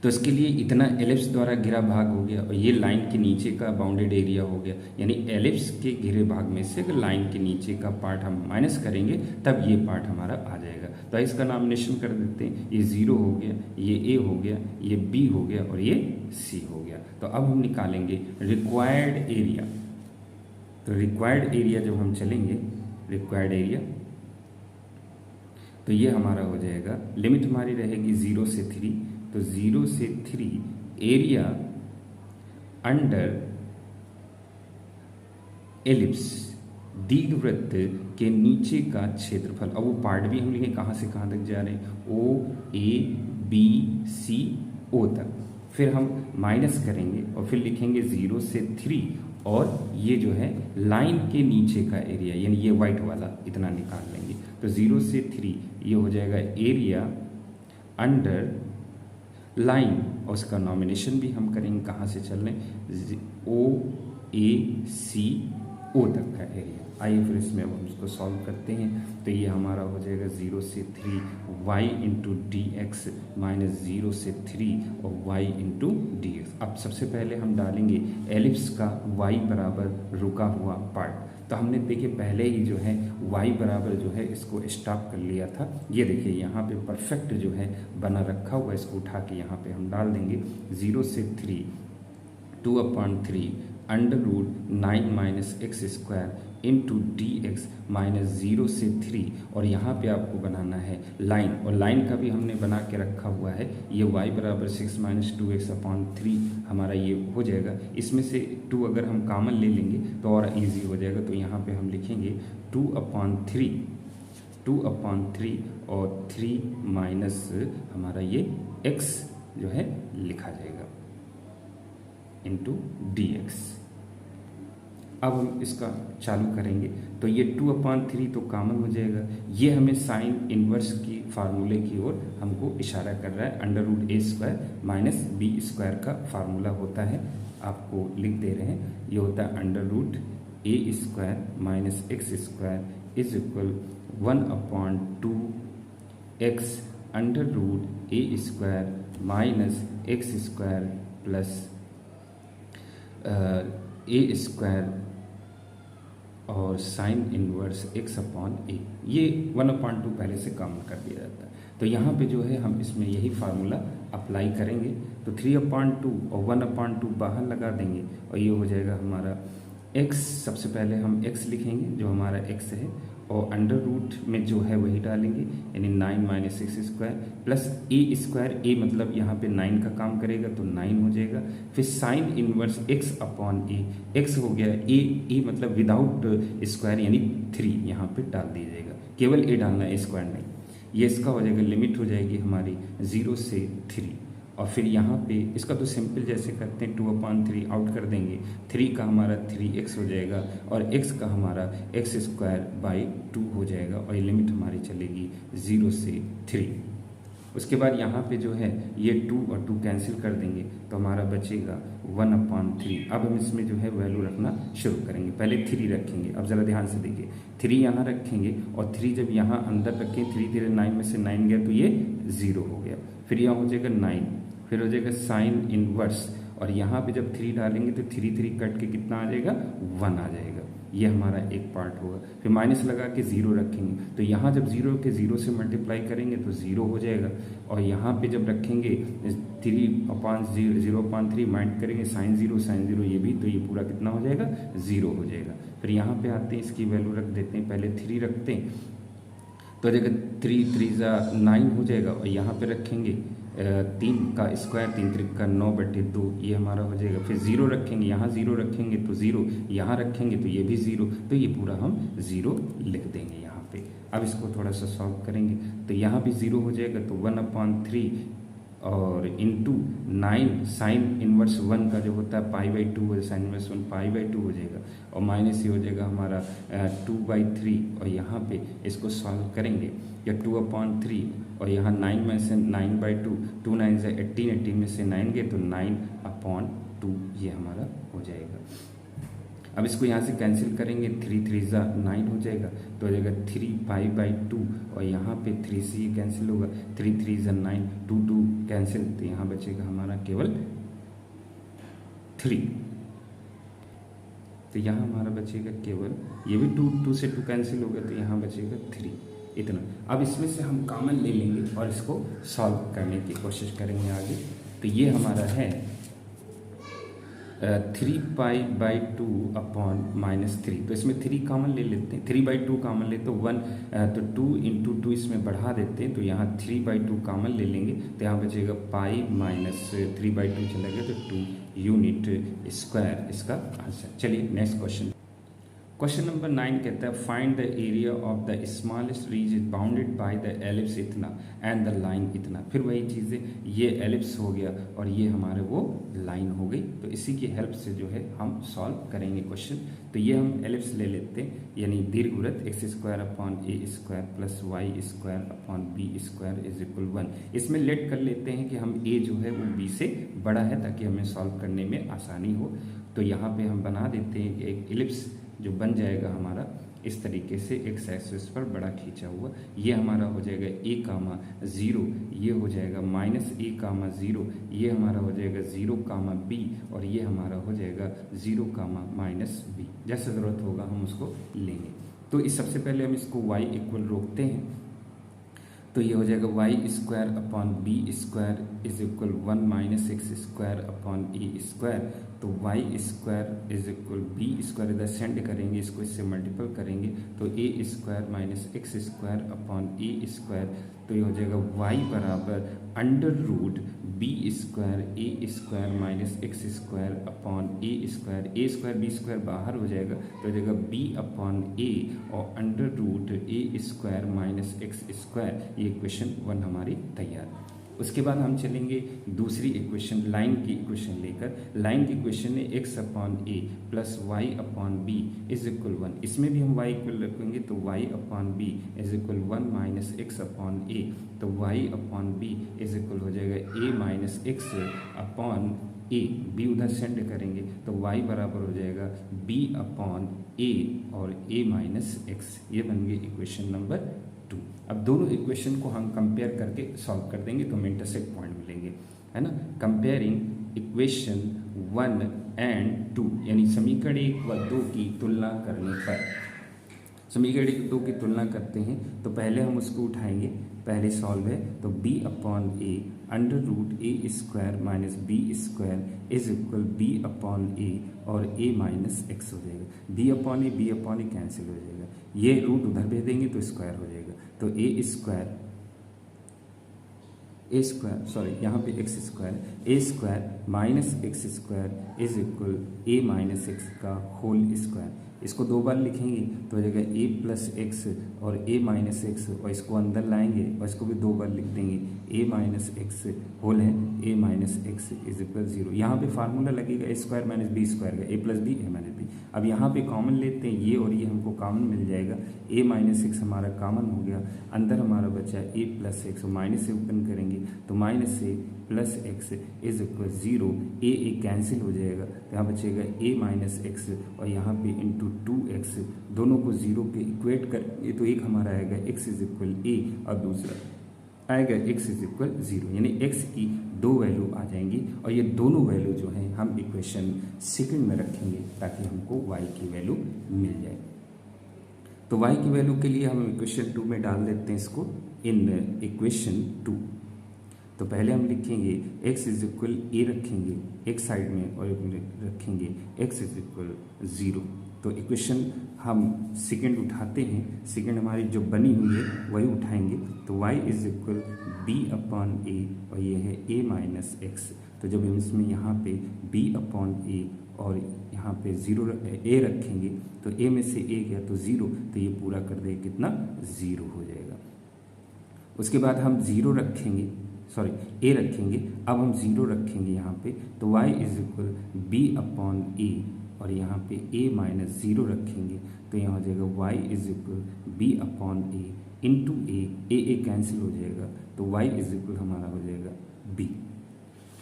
तो इसके लिए इतना एलिप्स द्वारा घिरा भाग हो गया और ये लाइन के नीचे का बाउंडेड एरिया हो गया, यानी एलिप्स के घिरे भाग में से लाइन के नीचे का पार्ट हम माइनस करेंगे तब ये पार्ट हमारा आ जाएगा। तो इसका नामिनेशन कर देते हैं, ये 0 हो गया, ये a हो गया, ये b हो गया और ये c हो गया। तो अब हम निकालेंगे रिक्वायर्ड एरिया। तो रिक्वायर्ड एरिया जब हम चलेंगे, रिक्वायर्ड एरिया तो ये हमारा हो जाएगा, लिमिट हमारी रहेगी 0 से 3, तो 0 से 3 एरिया अंडर एलिप्स दीर्घवृत्त के नीचे का क्षेत्रफल। अब वो पार्ट भी हम लिखें कहाँ से कहाँ तक जा रहे हैं, O A B C O तक, फिर हम माइनस करेंगे और फिर लिखेंगे 0 से 3 और ये जो है लाइन के नीचे का एरिया यानी ये वाइट वाला इतना निकाल लेंगे। तो 0 से 3 ये हो जाएगा एरिया अंडर लाइन और उसका नॉमिनेशन भी हम करेंगे कहाँ से चल रहे हैं, O A C O तक का एरिया। आइए फिर इसमें अब हम इसको सॉल्व करते हैं। तो ये हमारा हो जाएगा 0 से 3 y into d x minus 0 से 3 और y इंटू डी एक्स। अब सबसे पहले हम डालेंगे एलिप्स का y बराबर रुका हुआ पार्ट। तो हमने देखिए पहले ही जो है y बराबर जो है इसको स्टॉप कर लिया था। ये देखिए यहाँ पे परफेक्ट जो है बना रखा हुआ, इसको उठा के यहाँ पे हम डाल देंगे 0 से 3 2/3 under root 9 minus x square into d x -0 से 3, और यहाँ पे आपको बनाना है लाइन, और लाइन का भी हमने बना के रखा हुआ है। ये y बराबर 6 - 2x/3 हमारा ये हो जाएगा। इसमें से 2 अगर हम कॉमन ले लेंगे तो और इजी हो जाएगा। तो यहाँ पे हम लिखेंगे 2/3 और 3 माइनस हमारा ये x जो है लिखा जाएगा इंटू dx। अब हम इसका चालू करेंगे तो ये 2/3 तो कॉमन हो जाएगा। ये हमें साइन इनवर्स की फार्मूले की ओर हमको इशारा कर रहा है। √a² - b² का फार्मूला होता है, आपको लिख दे रहे हैं। ये होता है √a² - x² is equal 1/2x √a² - x² plus a² और साइन इनवर्स x/a। ये 1/2 पहले से कॉमन कर दिया जाता है। तो यहाँ पे जो है हम इसमें यही फार्मूला अप्लाई करेंगे। तो 3/2 और 1/2 बाहर लगा देंगे और ये हो जाएगा हमारा x। सबसे पहले हम x लिखेंगे जो हमारा x है, और अंडर रूट में जो है वही डालेंगे, यानी 9 - x² प्लस a²। a मतलब यहाँ पे 9 का काम करेगा तो 9 हो जाएगा। फिर साइन इनवर्स x/a, x हो गया, a मतलब विदाउट स्क्वायर यानी 3 यहाँ पे डाल दिया जाएगा। केवल a डालना है, स्क्वायर नहीं। ये इसका हो जाएगा, लिमिट हो जाएगी हमारी 0 से 3। और फिर यहाँ पे इसका तो सिंपल जैसे करते हैं 2/3 आउट कर देंगे, 3 का हमारा 3x हो जाएगा और x का हमारा x²/2 हो जाएगा, और ये लिमिट हमारी चलेगी 0 से 3। उसके बाद यहाँ पे जो है ये 2 और 2 कैंसिल कर देंगे तो हमारा बचेगा 1/3। अब हम इसमें जो है वैल्यू रखना शुरू करेंगे। पहले 3 रखेंगे, अब ज़रा ध्यान से देखिए, 3 यहाँ रखेंगे और 3 जब यहाँ अंदर रखें 3 3 9 में से 9 गया तो ये 0 हो गया। फिर यहाँ हो जाएगा 9, फिर हो जाएगा साइन इनवर्स, और यहाँ पे जब 3 डालेंगे तो 3 3 कट के कितना आ जाएगा, 1 आ जाएगा। ये हमारा एक पार्ट होगा। फिर माइनस लगा के 0 रखेंगे तो यहाँ जब 0 के 0 से मल्टीप्लाई करेंगे तो 0 हो जाएगा, और यहाँ पे जब रखेंगे 3/0 माइंड करेंगे साइन 0 ये भी, तो ये पूरा कितना हो जाएगा, 0 हो जाएगा। फिर यहाँ पे आते हैं, इसकी वैल्यू रख देते हैं, पहले 3 रखते हैं तो जगह 3 3 9 हो जाएगा, और यहाँ पे रखेंगे 3 का स्क्वायर, 3 3 का 9/2, ये हमारा हो जाएगा। फिर 0 रखेंगे, यहाँ 0 रखेंगे तो 0, यहाँ रखेंगे तो ये भी 0, तो ये पूरा हम 0 लिख देंगे यहाँ पे। अब इसको थोड़ा सा सॉल्व करेंगे तो यहाँ भी 0 हो जाएगा, तो 1/3 और इंटू 9 साइन इनवर्स 1 का जो होता है π/2, साइन इनवर्स 1 π/2 हो जाएगा, और माइनस ये हो जाएगा हमारा 2/3, और यहाँ पे इसको सॉल्व करेंगे या 2/3 और यहाँ 9 में से 9/2, 2 9 से 18, 18 में से 9 गए तो 9/2 ये हमारा हो जाएगा। अब इसको यहाँ से कैंसिल करेंगे, 3 3 9 हो जाएगा, तो हो जाएगा 3 π/2, और यहाँ पे 3 से ये कैंसिल होगा, 3 3 9, 2 2 कैंसिल, तो यहाँ बचेगा हमारा केवल 3। तो यहाँ हमारा बचेगा केवल, ये भी 2 से 2 कैंसिल होगा तो यहाँ बचेगा 3, इतना। अब इसमें से हम कॉमन ले लेंगे और इसको सॉल्व करने की कोशिश करेंगे आगे। तो ये हमारा है 3π/2/-3, तो इसमें 3 कॉमन ले लेते हैं, 3/2 कॉमन ले तो 1, तो 2 × 2 इसमें बढ़ा देते हैं, तो यहाँ 3/2 कॉमन ले लेंगे तो यहाँ बचेगा π-3/2 चला गया तो 2 यूनिट स्क्वायर इसका आंसर। चलिए नेक्स्ट क्वेश्चन। क्वेश्चन नंबर 9 कहता है find the area of the smallest reason bounded by the ellipse इतना एंड द लाइन इतना। फिर वही चीज़ें, ये एलिप्स हो गया और ये हमारे वो लाइन हो गई, तो इसी की हेल्प से जो है हम सॉल्व करेंगे क्वेश्चन। तो ये हम एलिप्स ले लेते हैं, यानी दीर्घवृत्त x² + y² + b² 1। इसमें लेट कर लेते हैं कि हम a जो है वो b से बड़ा है ताकि हमें सॉल्व करने में आसानी हो। तो यहाँ पे हम बना देते हैं कि एक एलिप्स जो बन जाएगा हमारा इस तरीके से x एक्सिस पर बड़ा खींचा हुआ, ये हमारा हो जाएगा a,0, ये हो जाएगा -a,0, ये हमारा हो जाएगा 0,b, और ये हमारा हो जाएगा 0,-b। जैसे ज़रूरत होगा हम उसको लेंगे। तो इस सबसे पहले हम इसको y इक्वल रोकते हैं, तो तो ये हो जाएगा y square upon b square is equal 1 minus x square upon a square. तो y square is equal b square इधर सेंड करेंगे, इसको इससे मल्टीपल करेंगे तो a square minus x square upon a square. तो ये हो जाएगा वाई बराबर under root b square a square minus x square upon a square b square बाहर हो जाएगा तो हो जाएगा बी अपॉन ए और under root a square minus x square. ये इक्वेशन 1 हमारी तैयार। उसके बाद हम चलेंगे दूसरी इक्वेशन, लाइन की इक्वेशन लेकर। लाइन की इक्वेशन है x upon a plus y upon b is equal 1। इसमें भी हम वाई इक्वल रखेंगे तो y upon b is equal 1 minus x upon a. तो y upon b is equal हो जाएगा a minus x upon A, B उधर send करेंगे तो वाई बराबर हो जाएगा बी अपॉन ए और ए माइनस एक्स। ये बन गई इक्वेशन नंबर 2। अब दोनों इक्वेशन को हम कंपेयर करके सॉल्व कर देंगे तो हमें इंटरसेक्ट पॉइंट मिलेंगे, है ना। कंपेयरिंग इक्वेशन 1 एंड 2 यानी समीकरण 1 व 2 की तुलना करने पर, समीकरण 1 2 की तुलना करते हैं तो पहले हम उसको उठाएंगे, पहले सॉल्व है तो b upon a under root a square minus b square is equal b upon a और ए माइनस एक्स हो जाएगा। बी अपॉन ए कैंसिल हो जाएगा, ये रूट उधर भेज देंगे तो स्क्वायर हो जाएगा। तो ए स्क्वायर सॉरी यहाँ पे x square minus x square is equal A minus x का होल स्क्वायर। इसको 2 बार लिखेंगे तो हो जाएगा ए प्लस एक्स और ए माइनस एक्स, और इसको अंदर लाएंगे और इसको भी 2 बार लिख देंगे ए माइनस एक्स होल है ए माइनस एक्स इज इक्वल 0। यहाँ पे फार्मूला लगेगा ए स्क्वायर माइनस बी स्क्वायर का, ए प्लस बी ए माइनस बी। अब यहाँ पे कॉमन लेते हैं, ये और ये हमको कॉमन मिल जाएगा, ए माइनस एक्स हमारा कॉमन हो गया, अंदर हमारा बचा ए प्लस एक्स, माइनस से ओपन करेंगे तो माइनस से plus x is equal 0, A cancel हो जाएगा तो यहाँ बचेगा ए माइनस एक्स और यहाँ पे इंटू 2x, दोनों को 0 पे इक्वेट करेंगे तो एक हमारा आएगा x इज इक्वल ए और दूसरा आएगा x इज इक्वल 0, यानी x की 2 वैल्यू आ जाएंगी और ये दोनों वैल्यू जो हैं हम इक्वेशन सेकंड में रखेंगे ताकि हमको y की वैल्यू मिल जाए। तो y की वैल्यू के लिए हम इक्वेशन 2 में डाल देते हैं इसको इन इक्वेशन 2। तो पहले हम लिखेंगे x इज इक्वल ए रखेंगे एक साइड में और रखेंगे x इज इक्वल 0। तो इक्वेशन हम सेकंड उठाते हैं, सेकंड हमारी जो बनी हुई है वही उठाएंगे तो y is equal b upon a और ये है a माइनस एक्स। तो जब हम इसमें यहाँ पे b अपॉन ए और यहाँ पे 0 a रखेंगे तो a में से a गया तो 0, तो ये पूरा कर देगा कितना 0 हो जाएगा। उसके बाद हम 0 रखेंगे, सॉरी a रखेंगे, अब हम 0 रखेंगे यहाँ पे तो y is equal b upon a और यहाँ पे a माइनस 0 रखेंगे तो यहाँ हो जाएगा y is equal b upon a into a cancel हो जाएगा तो y इज इक्वल हमारा हो जाएगा b।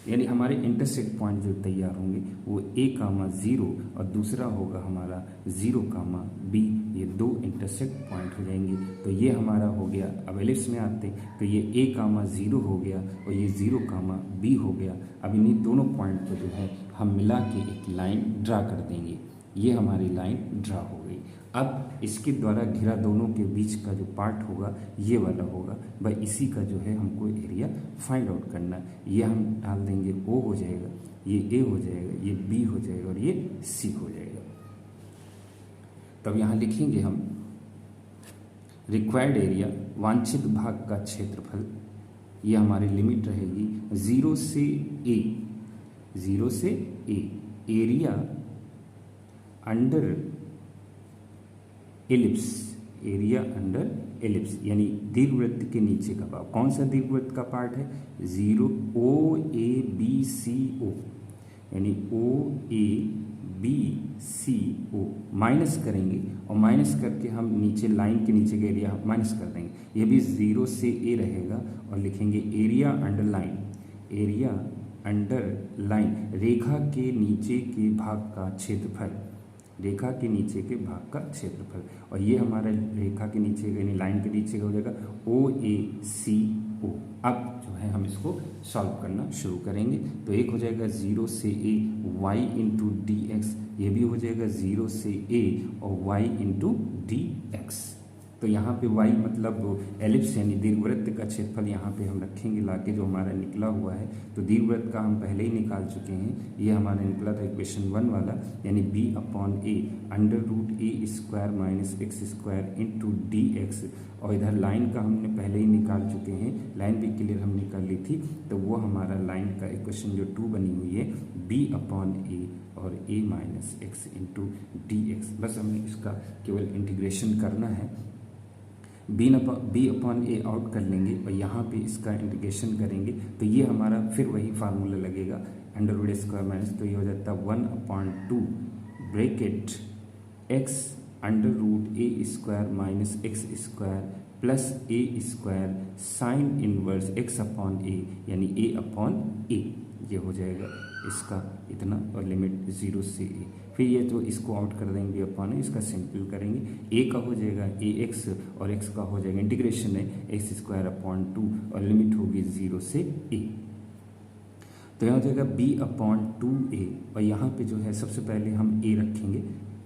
यानी हमारे इंटरसेक्ट पॉइंट जो तैयार होंगे वो a कामा 0 और दूसरा होगा हमारा 0 कामा b, ये 2 इंटरसेक्ट पॉइंट हो जाएंगे। तो ये हमारा हो गया, अब एलिप्स में आते हैं तो ये a कामा 0 हो गया और ये 0 कामा b हो गया। अब इन्हीं दोनों पॉइंट को जो है हम मिला के एक लाइन ड्रा कर देंगे, ये हमारी लाइन ड्रा हो गई। अब इसके द्वारा घिरा दोनों के बीच का जो पार्ट होगा ये वाला होगा, भाई इसी का जो है हमको एरिया फाइंड आउट करना है। ये हम डाल देंगे O हो जाएगा, ये A हो जाएगा, ये B हो जाएगा और ये C हो जाएगा। तब यहाँ लिखेंगे हम रिक्वायर्ड एरिया, वांछित भाग का क्षेत्रफल, ये हमारी लिमिट रहेगी 0 से A, एरिया अंडर एलिप्स यानी दीर्घवृत्त के नीचे का भाग। कौन सा दीर्घवृत्त का पार्ट है 0 OABCO, यानी OABCO माइनस करेंगे और माइनस करके हम नीचे लाइन के नीचे का एरिया माइनस कर देंगे, ये भी 0 से A रहेगा और लिखेंगे एरिया अंडर लाइन रेखा के नीचे के भाग का क्षेत्रफल, रेखा के नीचे के भाग का क्षेत्रफल। और ये हमारा रेखा के नीचे यानी लाइन के नीचे का हो जाएगा OACO। अब जो है हम इसको सॉल्व करना शुरू करेंगे तो एक हो जाएगा 0 से A y into d x, ये भी हो जाएगा 0 से A और y इंटू डी एक्स। तो यहाँ पे y मतलब एलिप्स यानी दीर्घवृत्त का क्षेत्रफल यहाँ पे हम रखेंगे लाके जो हमारा निकला हुआ है। तो दीर्घवृत्त का हम पहले ही निकाल चुके हैं, ये हमारा निकला था इक्वेशन 1 वाला, यानी b/a √a² - x² into dx। और इधर लाइन का हमने पहले ही निकाल चुके हैं, लाइन भी क्लियर हम निकाल ली थी। तो वो हमारा लाइन का इक्वेशन जो 2 बनी हुई है b/a और a - x इंटू dx। बस हमें इसका केवल इंटीग्रेशन करना है। b/a आउट कर लेंगे और यहाँ पे इसका इंटीग्रेशन करेंगे तो ये हमारा फिर वही फार्मूला लगेगा √a² माइनस, तो ये हो जाता है 1/2 bracket x √a² - x² plus a² sine inverse x/a यानी a/a। ये हो जाएगा इसका इतना, और लिमिट 0 से a। फिर ये तो इसको आउट कर देंगे अपॉन, इसका सिंपल करेंगे, a का हो जाएगा ax और x का हो जाएगा इंटीग्रेशन है x² और लिमिट होगी 0 से a। तो यहाँ हो जाएगा b/2a और यहाँ पे जो है सबसे पहले हम a रखेंगे।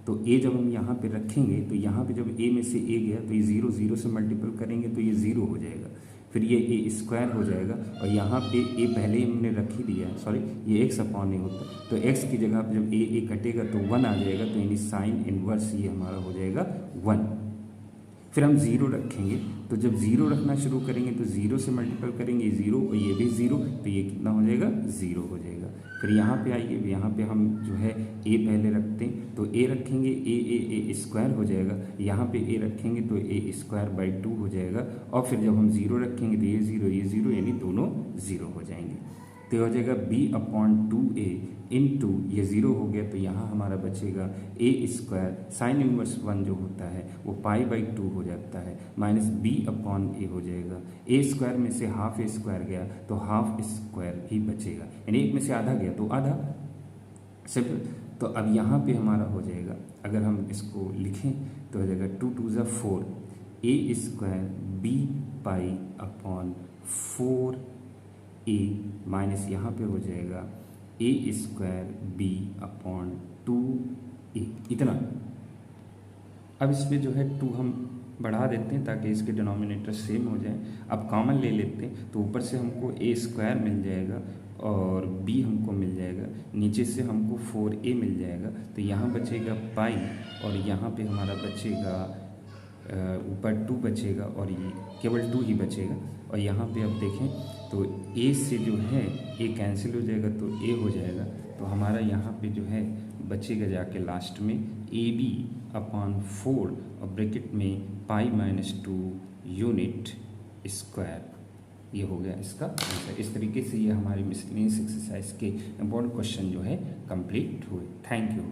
तो a जब हम यहाँ पे रखेंगे तो यहाँ पे जब a में से a गया तो ये 0 से मल्टीपल करेंगे तो ये 0 हो जाएगा, फिर ये a² हो जाएगा और यहाँ पे a पहले ही हमने रख ही दिया है, सॉरी ये x/a होता है। तो x की जगह पे जब a कटेगा तो 1 आ जाएगा, तो यानी साइन इनवर्स ये हमारा हो जाएगा 1। फिर हम 0 रखेंगे, तो जब 0 रखना शुरू करेंगे तो 0 से मल्टीपल करेंगे 0 और ये भी 0, तो ये कितना हो जाएगा 0 हो जाएगा। फिर यहाँ पे आइए, यहाँ पे हम जो है a पहले रखते हैं, तो a रखेंगे a² हो जाएगा, यहाँ पे a रखेंगे तो a²/2 हो जाएगा, और फिर जब हम 0 रखेंगे तो ये 0 यानी दोनों 0 हो जाएंगे। तो हो जाएगा b/2a इंटू ये 0 हो गया तो यहाँ हमारा बचेगा a² साइन इनवर्स 1 जो होता है वो π/2 हो जाता है, माइनस b/a हो जाएगा। a² में से हाफ a² गया तो हाफ स्क्वायर ही बचेगा, यानी एक में से आधा गया तो आधा सिर्फ। तो अब यहाँ पे हमारा हो जाएगा, अगर हम इसको लिखें तो हो जाएगा 2 × 2 = 4 a² b/4a माइनस यहाँ पे हो जाएगा a² b/2a इतना। अब इसमें जो है 2 हम बढ़ा देते हैं ताकि इसके डिनोमिनेटर सेम हो जाए। अब कॉमन ले लेते हैं तो ऊपर से हमको a² मिल जाएगा और b हमको मिल जाएगा, नीचे से हमको 4a मिल जाएगा, तो यहाँ बचेगा पाई और यहाँ पे हमारा बचेगा ऊपर 2 बचेगा और ये केवल 2 ही बचेगा। और यहाँ पे अब देखें तो a से जो है a कैंसिल हो जाएगा तो a हो जाएगा, तो हमारा यहाँ पे जो है बचेगा जाके लास्ट में ab/4 और ब्रैकेट में π-2 यूनिट स्क्वायर। ये हो गया इसका आंसर। इस तरीके से ये हमारी मिसलेनियस एक्सरसाइज के इम्पोर्टेंट क्वेश्चन जो है कंप्लीट हुए। Thank you.